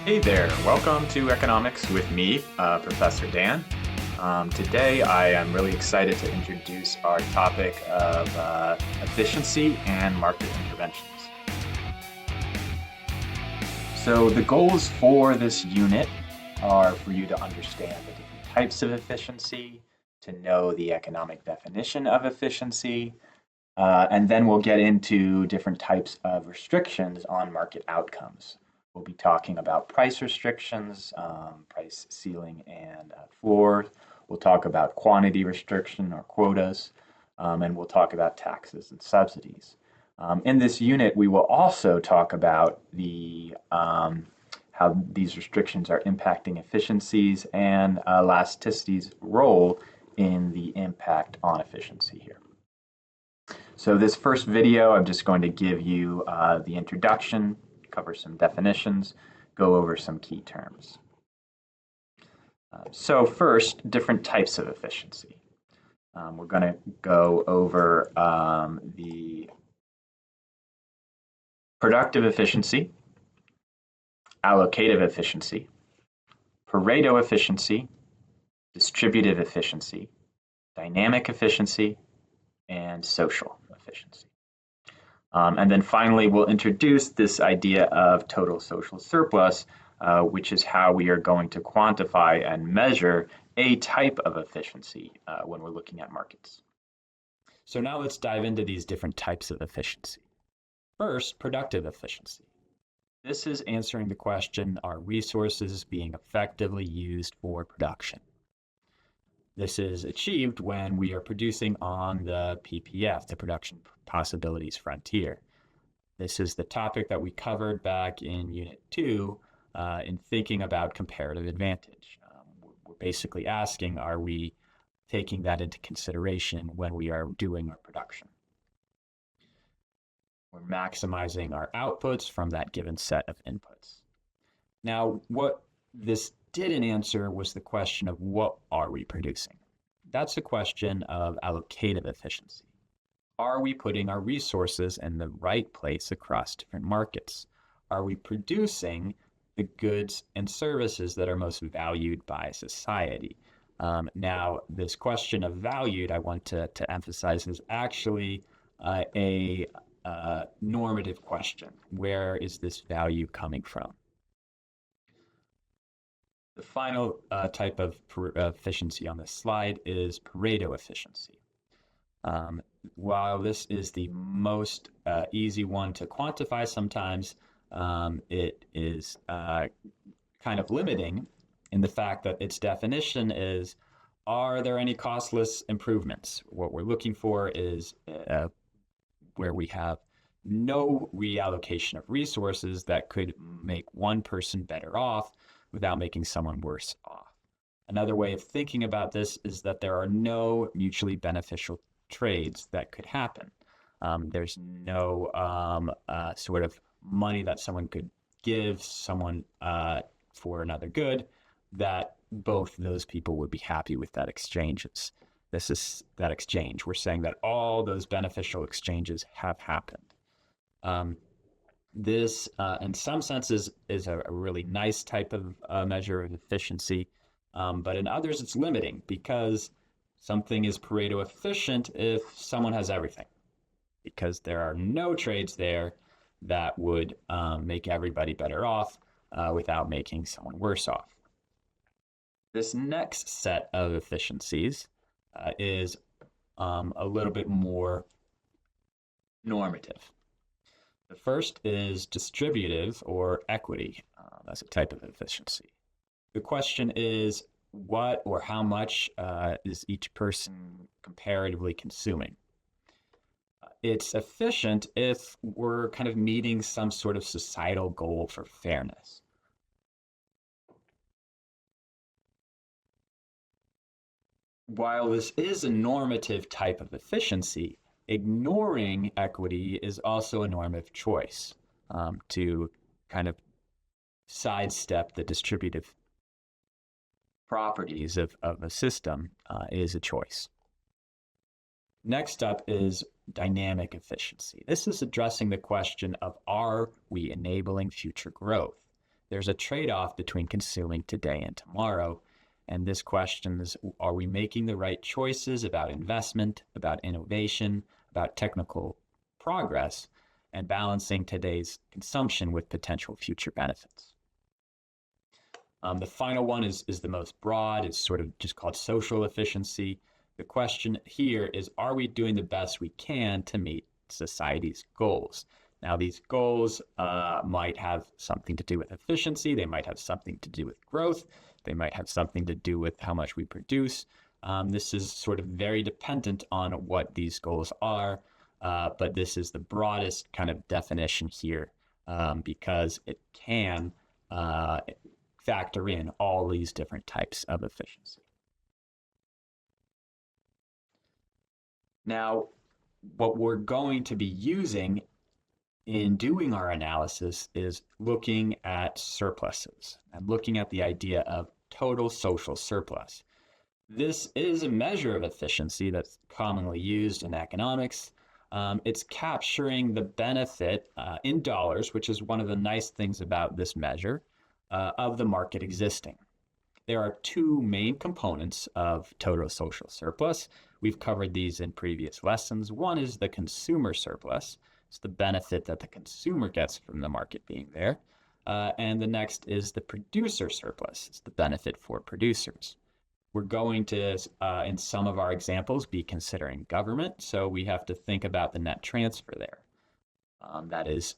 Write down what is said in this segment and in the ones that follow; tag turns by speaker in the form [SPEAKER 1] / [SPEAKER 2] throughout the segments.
[SPEAKER 1] Hey there, welcome to Economics with me, Professor Dan. Today I am really excited to introduce our topic of efficiency and market interventions. So the goals for this unit are for you to understand the different types of efficiency, to know the economic definition of efficiency, and then we'll get into different types of restrictions on market outcomes. We'll be talking about price restrictions, price ceiling and floor. We'll talk about quantity restriction or quotas, and we'll talk about taxes and subsidies. In this unit, we will also talk about how these restrictions are impacting efficiencies and elasticity's role in the impact on efficiency here. So this first video, I'm just going to give you the introduction, cover some definitions, go over some key terms. So first, different types of efficiency. We're going to go over the productive efficiency, allocative efficiency, Pareto efficiency, distributive efficiency, dynamic efficiency, and social efficiency. And then finally, we'll introduce this idea of total social surplus, which is how we are going to quantify and measure a type of efficiency when we're looking at markets.
[SPEAKER 2] So now let's dive into these different types of efficiency. First, productive efficiency. This is answering the question, are resources being effectively used for production? This is achieved when we are producing on the PPF, the Production Possibilities Frontier. This is the topic that we covered back in Unit 2 in thinking about comparative advantage. We're basically asking, are we taking that into consideration when we are doing our production? We're maximizing our outputs from that given set of inputs. Now, what this didn't answer was the question of what are we producing? That's a question of allocative efficiency. Are we putting our resources in the right place across different markets? Are we producing the goods and services that are most valued by society? Now, this question of valued, I want to emphasize, is actually a normative question. Where is this value coming from? The final type of efficiency on this slide is Pareto efficiency. While this is the most easy one to quantify sometimes, it is kind of limiting in the fact that its definition is, are there any costless improvements? What we're looking for is where we have no reallocation of resources that could make one person better off without making someone worse off. Another way of thinking about this is that there are no mutually beneficial trades that could happen. There's no sort of money that someone could give someone for another good that both those people would be happy with that exchanges. This is that exchange. We're saying that all those beneficial exchanges have happened. This, in some senses, is a really nice type of measure of efficiency, but in others it's limiting because something is Pareto efficient if someone has everything, because there are no trades there that would make everybody better off without making someone worse off. This next set of efficiencies is a little bit more normative. The first is distributive or equity. That's a type of efficiency. The question is, what or how much is each person comparatively consuming? It's efficient if we're kind of meeting some sort of societal goal for fairness. While this is a normative type of efficiency, ignoring equity is also a normative choice to kind of sidestep the distributive properties of a system is a choice. Next up is dynamic efficiency. This is addressing the question of, are we enabling future growth? there's a trade-off between consuming today and tomorrow. And this question is, are we making the right choices about investment, about innovation, about technical progress, and balancing today's consumption with potential future benefits? The final one is the most broad. It's sort of just called social efficiency. The question here is, are we doing the best we can to meet society's goals? Now, these goals might have something to do with efficiency. They might have something to do with growth. They might have something to do with how much we produce. This is sort of very dependent on what these goals are, but this is the broadest kind of definition here because it can factor in all these different types of efficiency. Now, what we're going to be using in doing our analysis is looking at surpluses and looking at the idea of total social surplus. This is a measure of efficiency that's commonly used in economics. It's capturing the benefit in dollars, which is one of the nice things about this measure, of the market existing. There are two main components of total social surplus. We've covered these in previous lessons. One is the consumer surplus. It's the benefit that the consumer gets from the market being there. And the next is the producer surplus. It's the benefit for producers. We're going to, in some of our examples, be considering government. So we have to think about the net transfer there. That is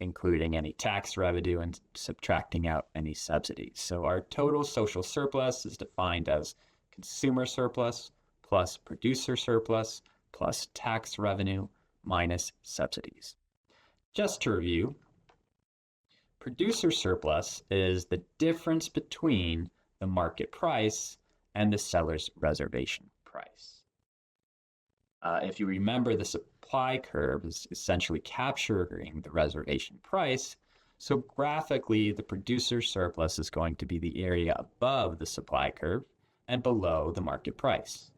[SPEAKER 2] including any tax revenue and subtracting out any subsidies. So our total social surplus is defined as consumer surplus plus producer surplus plus tax revenue minus subsidies. Just to review, producer surplus is the difference between the market price and the seller's reservation price. If you remember, the supply curve is essentially capturing the reservation price. So graphically, the producer surplus is going to be the area above the supply curve and below the market price.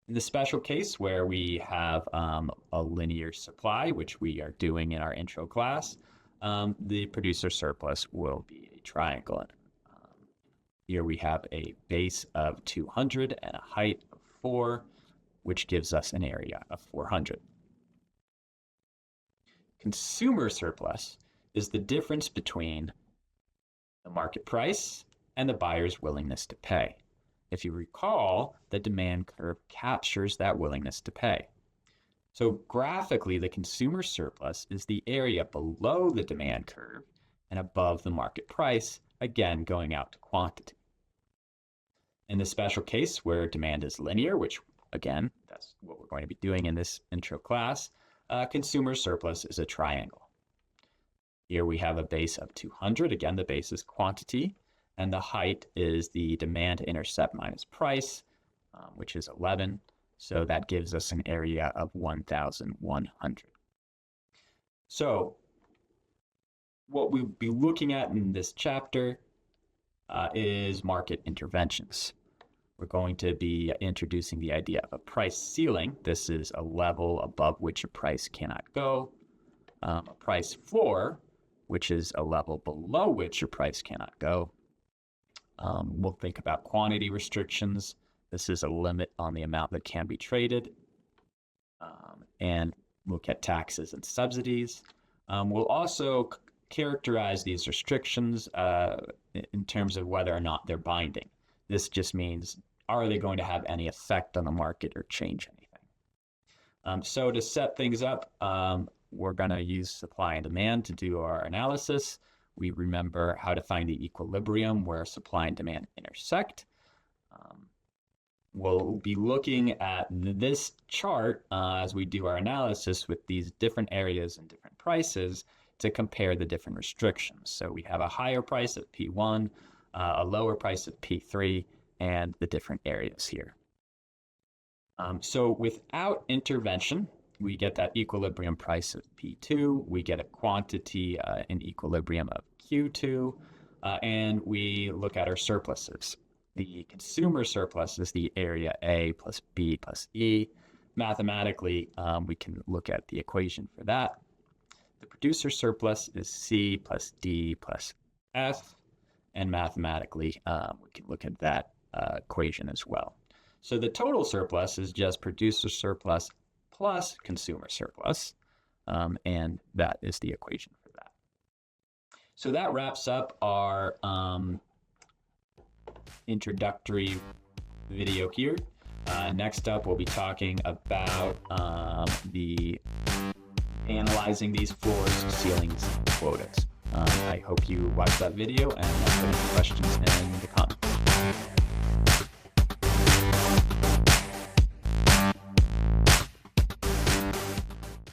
[SPEAKER 2] In the special case where we have a linear supply, which we are doing in our intro class, the producer surplus will be a triangle. Here we have a base of 200 and a height of 4, which gives us an area of 400. Consumer surplus is the difference between the market price and the buyer's willingness to pay. If you recall, the demand curve captures that willingness to pay. So graphically, the consumer surplus is the area below the demand curve and above the market price, again, going out to quantity. In the special case where demand is linear, which again, that's what we're going to be doing in this intro class, consumer surplus is a triangle. Here we have a base of 200. Again, the base is quantity, and the height is the demand to intercept minus price, which is 11. So that gives us an area of 1,100. So what we'll be looking at in this chapter is market interventions. We're going to be introducing the idea of a price ceiling. This is a level above which a price cannot go. A price floor, which is a level below which a price cannot go. We'll think about quantity restrictions. This is a limit on the amount that can be traded. And look at taxes and subsidies. We'll also characterize these restrictions in terms of whether or not they're binding. This just means, are they going to have any effect on the market or change anything? So to set things up, we're going to use supply and demand to do our analysis. We remember how to find the equilibrium where supply and demand intersect. We'll be looking at this chart as we do our analysis with these different areas and different prices to compare the different restrictions. So we have a higher price of P1, a lower price of P3, and the different areas here. So without intervention, we get that equilibrium price of P2, we get a quantity in equilibrium of Q2, and we look at our surpluses. The consumer surplus is the area A plus B plus E. Mathematically, we can look at the equation for that. The producer surplus is C plus D plus F, and mathematically, we can look at that equation as well. So the total surplus is just producer surplus plus consumer surplus, and that is the equation for that. So that wraps up our introductory video here. Next up, we'll be talking about analyzing these floors, ceilings, quotas. I hope you watch that video and put any questions in the comments.